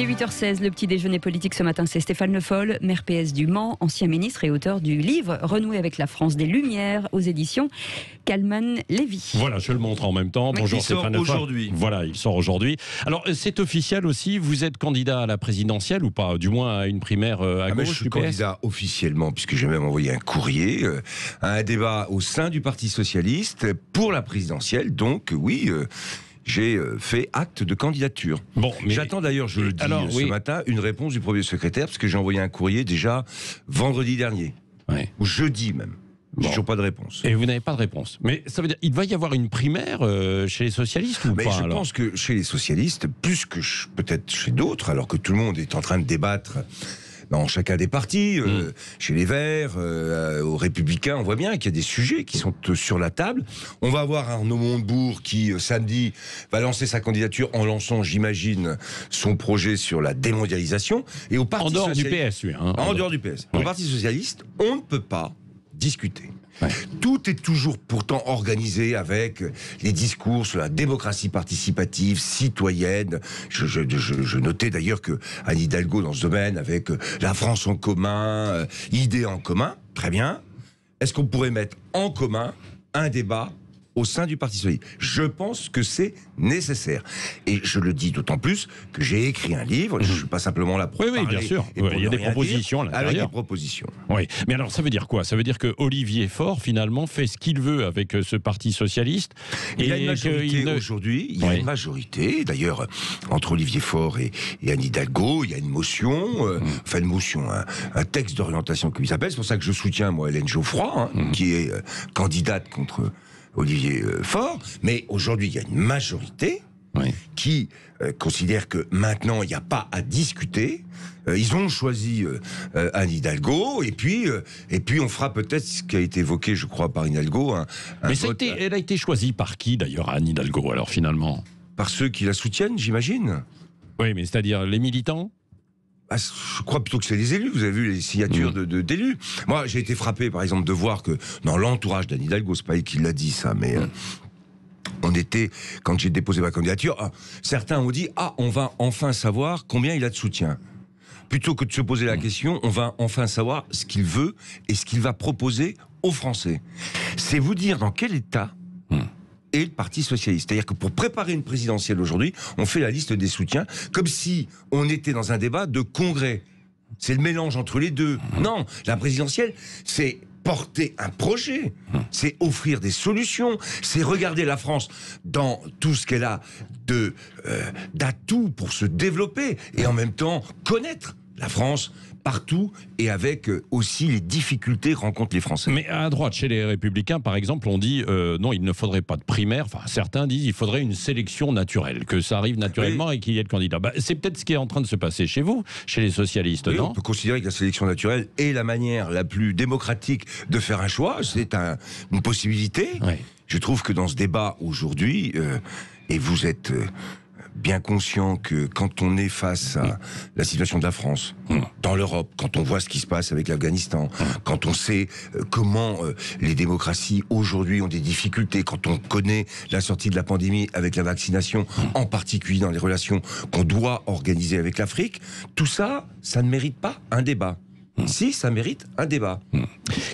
est 8h16, le petit déjeuner politique ce matin, c'est Stéphane Le Foll, maire PS du Mans, ancien ministre et auteur du livre Renouer avec la France des Lumières aux éditions Calman Lévy. Voilà, je le montre en même temps. Bonjour Stéphane Le Foll. Aujourd'hui. Voilà, il sort aujourd'hui. Alors, c'est officiel aussi, vous êtes candidat à la présidentielle ou pas? Du moins à une primaire à gauche Je suis du PS? candidat officiellement, puisque j'ai même envoyé un courrier à un débat au sein du Parti Socialiste pour la présidentielle. Donc oui, j'ai fait acte de candidature. Bon, mais... J'attends d'ailleurs, je le dis ce matin, une réponse du premier secrétaire, parce que j'ai envoyé un courrier déjà vendredi dernier, ou jeudi même. J'ai toujours pas de réponse. Et vous n'avez pas de réponse. Mais ça veut dire qu'il va y avoir une primaire chez les socialistes ou Mais pas? je pense que chez les socialistes, plus que peut-être chez d'autres, alors que tout le monde est en train de débattre dans chacun des partis, chez les Verts, aux Républicains, on voit bien qu'il y a des sujets qui sont sur la table. On va avoir Arnaud Montebourg qui, samedi, va lancer sa candidature en lançant, j'imagine, son projet sur la démondialisation. Et au Parti en dehors Socialiste, du PS, lui. En dehors du PS. Ouais. Au Parti Socialiste, on ne peut pas discuter. Ouais. Tout est toujours pourtant organisé avec les discours sur la démocratie participative, citoyenne. Je notais d'ailleurs que Anne Hidalgo, dans ce domaine, avec la France en commun, idées en commun, très bien. Est-ce qu'on pourrait mettre en commun un débat au sein du Parti Socialiste? Je pense que c'est nécessaire. Et je le dis d'autant plus que j'ai écrit un livre, je ne suis pas simplement là pour parler. Bien sûr. Et pour Il y a des propositions à l'intérieur. avec des propositions. Oui, mais alors ça veut dire quoi? Ça veut dire que Olivier Faure, finalement, fait ce qu'il veut avec ce Parti Socialiste. Il y a une majorité aujourd'hui, il y a une majorité, d'ailleurs, entre Olivier Faure et Anne Hidalgo, il y a une motion, enfin une motion, un texte d'orientation comme il s'appelle, c'est pour ça que je soutiens, moi, Hélène Geoffroy, qui est candidate contre Olivier Faure, mais aujourd'hui, il y a une majorité qui considère que maintenant, il n'y a pas à discuter. Ils ont choisi Anne Hidalgo, et puis on fera peut-être ce qui a été évoqué, je crois, par Hidalgo. Mais elle a été choisie par qui, d'ailleurs, Anne Hidalgo, alors, finalement? Par ceux qui la soutiennent, j'imagine. Oui, mais c'est-à-dire les militants? Je crois plutôt que c'est les élus. Vous avez vu les signatures d'élus. Moi, j'ai été frappé, par exemple, de voir que dans l'entourage d'Anne Hidalgo, c'est pas elle qui l'a dit, ça, mais on était, quand j'ai déposé ma candidature, certains ont dit, on va enfin savoir combien il a de soutien. Plutôt que de se poser la question, on va enfin savoir ce qu'il veut et ce qu'il va proposer aux Français. C'est vous dire dans quel état et le Parti Socialiste. C'est-à-dire que pour préparer une présidentielle aujourd'hui, on fait la liste des soutiens, comme si on était dans un débat de congrès. C'est le mélange entre les deux. Non, la présidentielle, c'est porter un projet, c'est offrir des solutions, c'est regarder la France dans tout ce qu'elle a d'atouts pour se développer, et en même temps connaître la France partout, et avec aussi les difficultés que rencontrent les Français. Mais à droite, chez les Républicains, par exemple, on dit non, il ne faudrait pas de primaire. Enfin, certains disent il faudrait une sélection naturelle, que ça arrive naturellement et qu'il y ait le candidat. C'est peut-être ce qui est en train de se passer chez vous, chez les socialistes, non? On peut considérer que la sélection naturelle est la manière la plus démocratique de faire un choix. C'est une possibilité. Je trouve que dans ce débat aujourd'hui, et vous êtes bien conscient que quand on est face à la situation de la France, dans l'Europe, quand on voit ce qui se passe avec l'Afghanistan, quand on sait comment les démocraties aujourd'hui ont des difficultés, quand on connaît la sortie de la pandémie avec la vaccination, en particulier dans les relations qu'on doit organiser avec l'Afrique, tout ça, ça ne mérite pas un débat. Si, ça mérite un débat.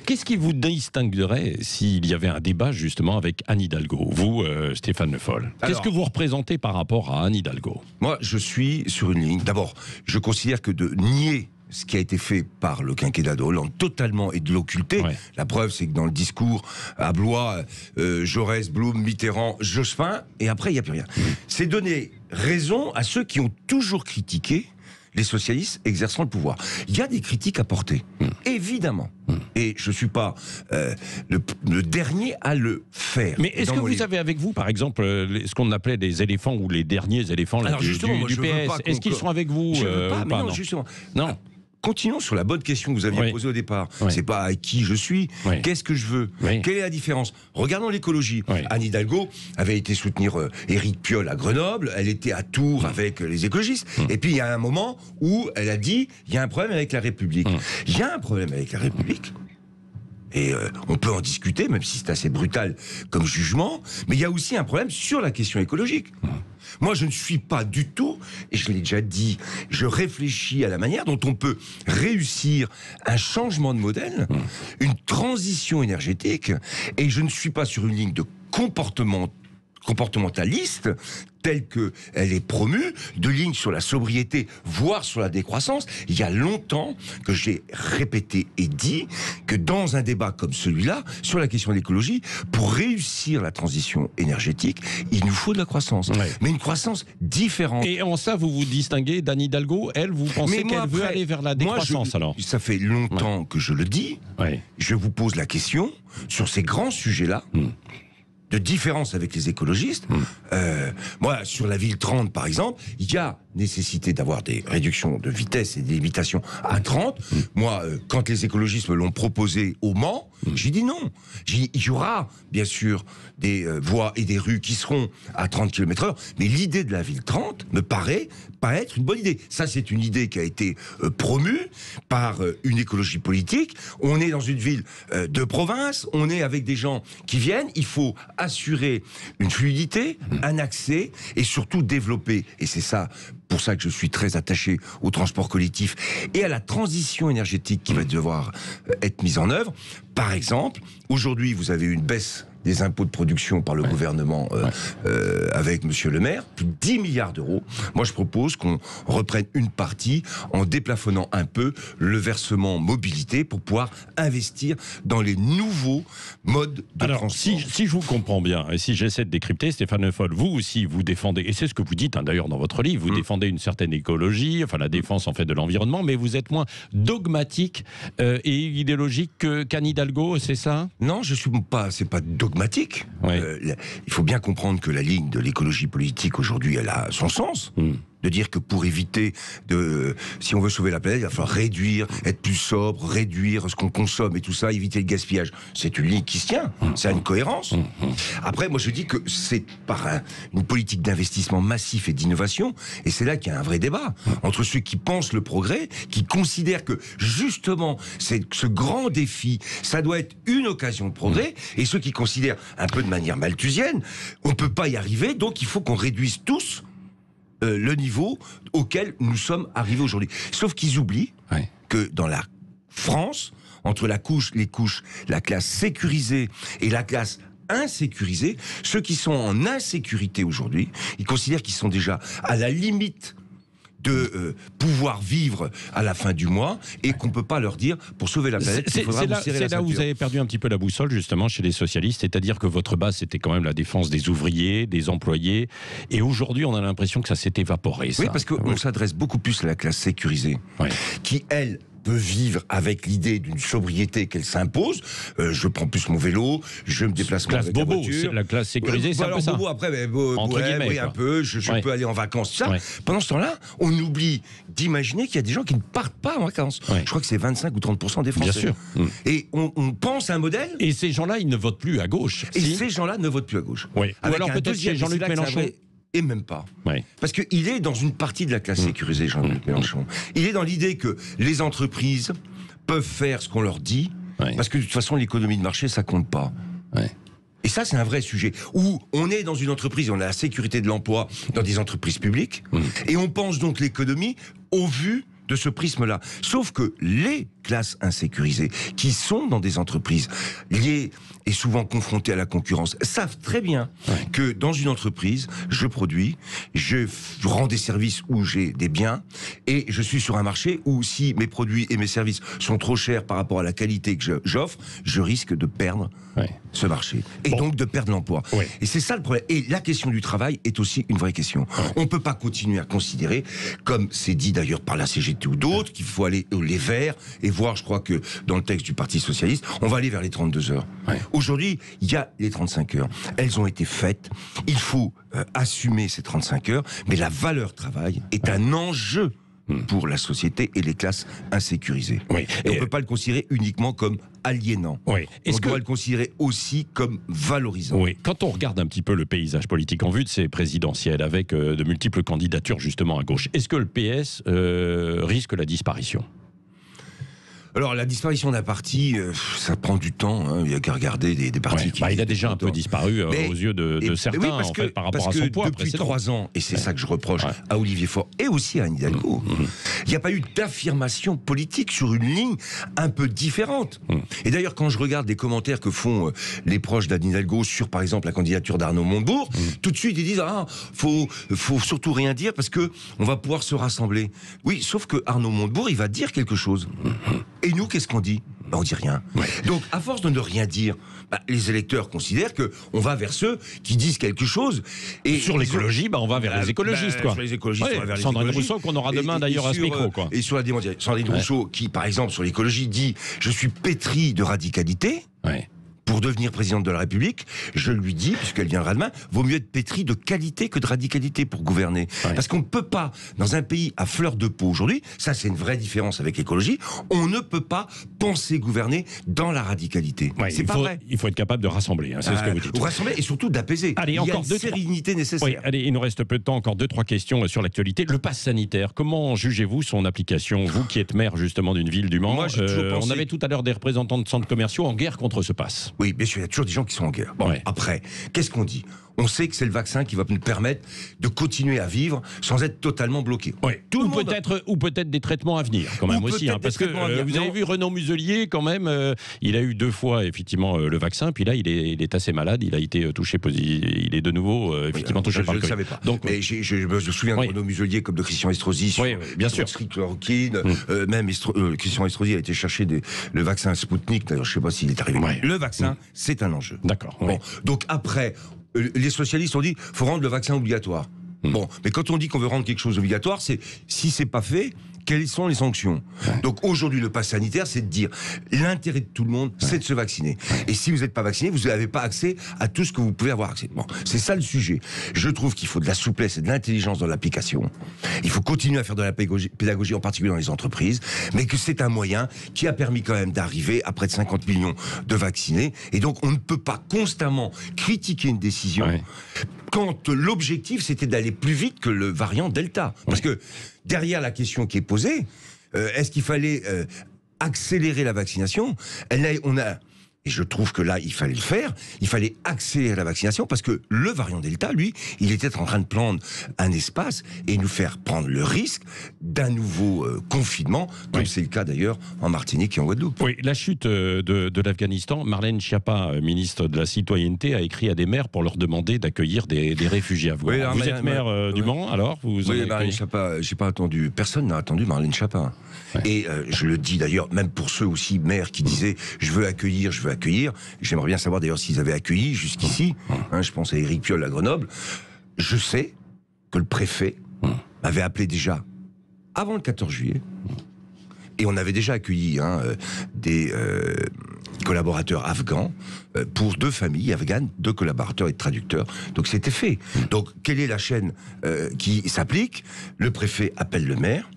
Qu'est-ce qui vous distinguerait s'il y avait un débat justement avec Anne Hidalgo, vous, Stéphane Le Foll? Qu'est-ce que vous représentez par rapport à Anne Hidalgo? Moi, je suis sur une ligne. D'abord, je considère que de nier ce qui a été fait par le quinquennat de Hollande totalement et de l'occulter. La preuve, c'est que dans le discours à Blois, Jaurès, Blum, Mitterrand, Jospin, et après, il n'y a plus rien. C'est donner raison à ceux qui ont toujours critiqué les socialistes exerçant le pouvoir. Il y a des critiques à porter, évidemment. Et je ne suis pas le dernier à le faire. Mais est-ce que vous avez avec vous, par exemple, ce qu'on appelait des éléphants ou les derniers éléphants là, du PS? Est-ce qu'ils sont avec vous? Je veux pas, mais pas, non, justement. Non. Continuons sur la bonne question que vous aviez posée au départ. C'est pas à qui je suis, qu'est-ce que je veux, quelle est la différence. Regardons l'écologie. Anne Hidalgo avait été soutenir Éric Piolle à Grenoble, elle était à Tours avec les écologistes, et puis il y a un moment où elle a dit il y a un problème avec la République. Il y a un problème avec la République. Et on peut en discuter, même si c'est assez brutal comme jugement, mais il y a aussi un problème sur la question écologique. Moi, je ne suis pas du tout, et je l'ai déjà dit, je réfléchis à la manière dont on peut réussir un changement de modèle, une transition énergétique, et je ne suis pas sur une ligne de comportementaliste telle qu'elle est promue, de ligne sur la sobriété, voire sur la décroissance. Il y a longtemps que j'ai répété et dit que dans un débat comme celui-là, sur la question de l'écologie, pour réussir la transition énergétique, il nous faut de la croissance. Ouais. Mais une croissance différente. Et en ça, vous vous distinguez d'Anne Hidalgo. Elle, vous pensez qu'elle veut aller vers la décroissance, alors? Ça fait longtemps que je le dis. Ouais. Je vous pose la question sur ces grands sujets-là. De différence avec les écologistes. Moi, sur la ville 30, par exemple, il y a nécessité d'avoir des réductions de vitesse et des limitations à 30. Moi, quand les écologistes me l'ont proposé au Mans, j'ai dit non. Il y aura, bien sûr, des voies et des rues qui seront à 30 km/h, mais l'idée de la ville 30 me paraît pas être une bonne idée. Ça, c'est une idée qui a été promue par une écologie politique. On est dans une ville de province, on est avec des gens qui viennent, il faut assurer une fluidité, un accès, et surtout développer, et c'est ça, pour ça que je suis très attaché au transport collectif et à la transition énergétique qui va devoir être mise en œuvre. Par exemple, aujourd'hui, vous avez une baisse des impôts de production par le gouvernement avec Monsieur le maire, plus de 10 milliards d'euros. Moi, je propose qu'on reprenne une partie en déplafonnant un peu le versement mobilité pour pouvoir investir dans les nouveaux modes de transport. Si je vous comprends bien, et si j'essaie de décrypter, Stéphane Le Foll, vous aussi, vous défendez, et c'est ce que vous dites d'ailleurs dans votre livre, vous défendez une certaine écologie, enfin la défense en fait de l'environnement, mais vous êtes moins dogmatique et idéologique qu'Anne Hidalgo, c'est ça? Non, je suis pas, c'est pas dogmatique. Oui. Il faut bien comprendre que la ligne de l'écologie politique aujourd'hui, elle a son sens. De dire que pour éviter si on veut sauver la planète, il va falloir réduire, être plus sobre, réduire ce qu'on consomme et tout ça, éviter le gaspillage. C'est une ligne qui se tient, ça a une cohérence. Après, moi je dis que c'est par une politique d'investissement massif et d'innovation, et c'est là qu'il y a un vrai débat entre ceux qui pensent le progrès, qui considèrent que justement ce grand défi, ça doit être une occasion de progrès, et ceux qui considèrent un peu de manière malthusienne, on peut pas y arriver, donc il faut qu'on réduise tous le niveau auquel nous sommes arrivés aujourd'hui. Sauf qu'ils oublient que dans la France, entre les couches, la classe sécurisée et la classe insécurisée, ceux qui sont en insécurité aujourd'hui, ils considèrent qu'ils sont déjà à la limite de pouvoir vivre à la fin du mois et qu'on ne peut pas leur dire, pour sauver la planète, il faudra vous serrer la ceinture. C'est là où vous avez perdu un petit peu la boussole, justement, chez les socialistes, c'est-à-dire que votre base, c'était quand même la défense des ouvriers, des employés, et aujourd'hui, on a l'impression que ça s'est évaporé, ça. Oui, parce qu'on s'adresse beaucoup plus à la classe sécurisée, qui, elle, peut vivre avec l'idée d'une sobriété qu'elle s'impose. Je prends plus mon vélo, je me déplace moins avec la voiture. La classe sécurisée, c'est un peu ça. Bobo, après, oui, un peu, je peux aller en vacances, ça. Pendant ce temps-là, on oublie d'imaginer qu'il y a des gens qui ne partent pas en vacances. Je crois que c'est 25 ou 30% des Français. Bien sûr. Et on pense à un modèle. Et ces gens-là, ils ne votent plus à gauche. Et ces gens-là ne votent plus à gauche. Oui. Ou alors peut-être chez Jean-Luc Mélenchon. Et même pas. Parce qu'il est dans une partie de la classe sécurisée, Jean-Luc Mélenchon. Il est dans l'idée que les entreprises peuvent faire ce qu'on leur dit, parce que de toute façon, l'économie de marché, ça compte pas. Et ça, c'est un vrai sujet. Où on est dans une entreprise, on a la sécurité de l'emploi dans des entreprises publiques, et on pense donc l'économie au vu de ce prisme-là. Sauf que les classes insécurisées, qui sont dans des entreprises liées et souvent confrontées à la concurrence, savent très bien que dans une entreprise, je produis, je rends des services où j'ai des biens, et je suis sur un marché où si mes produits et mes services sont trop chers par rapport à la qualité que j'offre, je risque de perdre ce marché. Et donc de perdre l'emploi. Et c'est ça le problème. Et la question du travail est aussi une vraie question. On ne peut pas continuer à considérer, comme c'est dit d'ailleurs par la CGT ou d'autres, qu'il faut aller les Verts et voir, je crois que dans le texte du Parti Socialiste, on va aller vers les 32 heures. Aujourd'hui, il y a les 35 heures. Elles ont été faites. Il faut assumer ces 35 heures, mais la valeur travail est un enjeu pour la société et les classes insécurisées. Et on ne peut pas le considérer uniquement comme aliénant. On doit le considérer aussi comme valorisant. Quand on regarde un petit peu le paysage politique en vue de ces présidentielles, avec de multiples candidatures justement à gauche, est-ce que le PS risque la disparition ? Alors, la disparition d'un parti, ça prend du temps. Hein. Il n'y a qu'à regarder des partis qui... il a déjà un peu disparu aux yeux de certains, oui, en fait, par rapport à son poids depuis précédent. 3 ans, et c'est ça que je reproche à Olivier Faure et aussi à Anne Hidalgo, il n'y a pas eu d'affirmation politique sur une ligne un peu différente. Et d'ailleurs, quand je regarde les commentaires que font les proches d'Anne Hidalgo sur, par exemple, la candidature d'Arnaud Montebourg, tout de suite, ils disent « Ah, faut surtout rien dire parce que on va pouvoir se rassembler. » Oui, sauf que Arnaud Montebourg, il va dire quelque chose. Et nous, qu'est-ce qu'on dit ? On dit rien. Donc, à force de ne rien dire, les électeurs considèrent que on va vers ceux qui disent quelque chose. Et sur l'écologie, on va vers les écologistes, quoi. Sur les écologistes, on va vers les Sandrine écologistes. Rousseau, qu'on aura demain d'ailleurs à ce micro, quoi. Et sur la démonstration, Sandrine Rousseau, qui, par exemple, sur l'écologie, dit « Je suis pétrie de radicalité ». Pour devenir présidente de la République, je lui dis, puisqu'elle viendra demain, vaut mieux être pétri de qualité que de radicalité pour gouverner. Parce qu'on ne peut pas, dans un pays à fleur de peau aujourd'hui, ça c'est une vraie différence avec l'écologie, on ne peut pas penser gouverner dans la radicalité. C'est pas vrai. Il faut être capable de rassembler, c'est ce que vous dites. Rassembler et surtout d'apaiser. Allez, il y a une sérénité nécessaire. Allez, il nous reste peu de temps, encore 2-3 questions sur l'actualité. Le pass sanitaire, comment jugez-vous son application, vous qui êtes maire justement d'une ville du Mans? Moi, j'ai toujours pensé... On avait tout à l'heure des représentants de centres commerciaux en guerre contre ce pass. Oui, bien sûr, il y a toujours des gens qui sont en guerre. Bon, après, qu'est-ce qu'on dit ? On sait que c'est le vaccin qui va nous permettre de continuer à vivre sans être totalement bloqué. Ou peut-être des traitements à venir, quand même aussi. Parce que vous avez vu Renaud Muselier, quand même, il a eu 2 fois, effectivement, le vaccin, puis là, il est assez malade, il a été touché, il est de nouveau, effectivement, touché par le Covid. Je ne le savais pas. Donc, mais je me souviens de Renaud Muselier comme de Christian Estrosi sur bien sûr. Chloroquine. Même Christian Estrosi a été chercher le vaccin Sputnik, d'ailleurs, je ne sais pas s'il est arrivé. Le vaccin, c'est un enjeu. D'accord. Bon, donc après... Les socialistes ont dit faut rendre le vaccin obligatoire. Bon, mais quand on dit qu'on veut rendre quelque chose obligatoire, c'est si c'est pas fait, quelles sont les sanctions ? Donc aujourd'hui, le pass sanitaire, c'est de dire l'intérêt de tout le monde, c'est de se vacciner. Et si vous n'êtes pas vacciné, vous n'avez pas accès à tout ce que vous pouvez avoir accès. Bon, c'est ça le sujet. Je trouve qu'il faut de la souplesse et de l'intelligence dans l'application. Il faut continuer à faire de la pédagogie, en particulier dans les entreprises, mais que c'est un moyen qui a permis quand même d'arriver à près de 50 millions de vaccinés. Et donc, on ne peut pas constamment critiquer une décision quand l'objectif, c'était d'aller plus vite que le variant Delta. Parce que derrière la question qui est posée, est-ce qu'il fallait accélérer la vaccination ? Et je trouve que là, il fallait le faire. Il fallait accélérer la vaccination parce que le variant Delta, lui, il était en train de prendre un espace et nous faire prendre le risque d'un nouveau confinement, comme c'est le cas d'ailleurs en Martinique et en Guadeloupe. Oui, la chute de l'Afghanistan, Marlène Schiappa, ministre de la Citoyenneté, a écrit à des maires pour leur demander d'accueillir des réfugiés afghans. Oui, vous êtes maire du Mans, alors Marlène Schiappa, j'ai pas attendu, personne n'a attendu Marlène Schiappa. Et je le dis d'ailleurs, même pour ceux aussi maires qui disaient je veux accueillir. J'aimerais bien savoir d'ailleurs s'ils avaient accueilli jusqu'ici. Je pense à Éric Piolle à Grenoble. Je sais que le préfet avait appelé déjà avant le 14 juillet. Et on avait déjà accueilli des collaborateurs afghans pour 2 familles afghanes, 2 collaborateurs et de traducteurs. Donc c'était fait. Donc quelle est la chaîne qui s'applique ? Le préfet appelle le maire,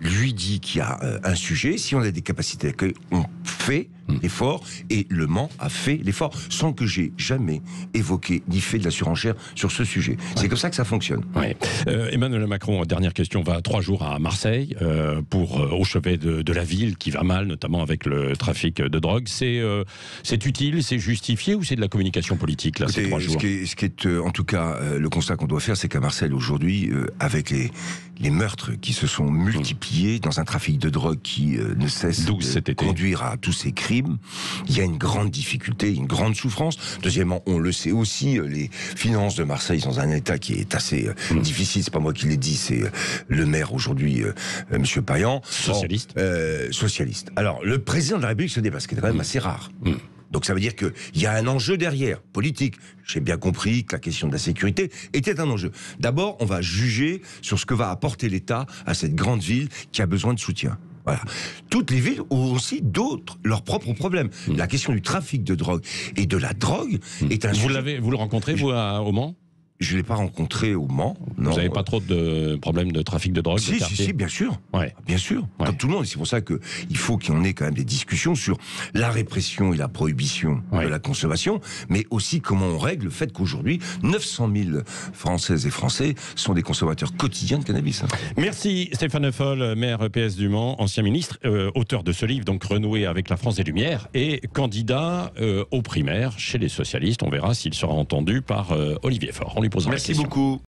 lui dit qu'il y a un sujet. Si on a des capacités d'accueil, on fait l'effort. Et Le Mans a fait l'effort sans que j'ai jamais évoqué ni fait de la surenchère sur ce sujet. C'est comme ça que ça fonctionne. Emmanuel Macron, dernière question, va 3 jours à Marseille au chevet de la ville qui va mal, notamment avec le trafic de drogue. C'est utile, c'est justifié ou c'est de la communication politique là, ces 3 jours ? Ce qui est en tout cas le constat qu'on doit faire, c'est qu'à Marseille aujourd'hui, avec les meurtres qui se sont multipliés dans un trafic de drogue qui ne cesse de conduire à tous ces crimes, il y a une grande difficulté, une grande souffrance. Deuxièmement, on le sait aussi, les finances de Marseille sont dans un état qui est assez difficile. C'est pas moi qui l'ai dit, c'est le maire aujourd'hui, Monsieur Payan. Socialiste. Socialiste. Alors, le président de la République se déplace, ce qui est quand même assez rare. Donc ça veut dire qu'il y a un enjeu derrière, politique. J'ai bien compris que la question de la sécurité était un enjeu. D'abord, on va juger sur ce que va apporter l'État à cette grande ville qui a besoin de soutien. Voilà. Toutes les villes ont aussi leurs propres problèmes. La question du trafic de drogue et de la drogue est un sujet... Vous le rencontrez, vous, au Mans ? je l'ai pas rencontré au Mans. Vous n'avez pas trop de problèmes de trafic de drogue de quartier? Si, bien sûr. Ouais. Bien sûr. Ouais. Comme tout le monde. C'est pour ça qu'il faut qu'il y en ait quand même des discussions sur la répression et la prohibition de la consommation, mais aussi comment on règle le fait qu'aujourd'hui, 900 000 Françaises et Français sont des consommateurs quotidiens de cannabis. Merci Stéphane Le Foll, maire PS du Mans, ancien ministre, auteur de ce livre, donc Renouer avec la France des Lumières, et candidat aux primaires chez les socialistes. On verra s'il sera entendu par Olivier Faure. On lui posera la question. Merci beaucoup.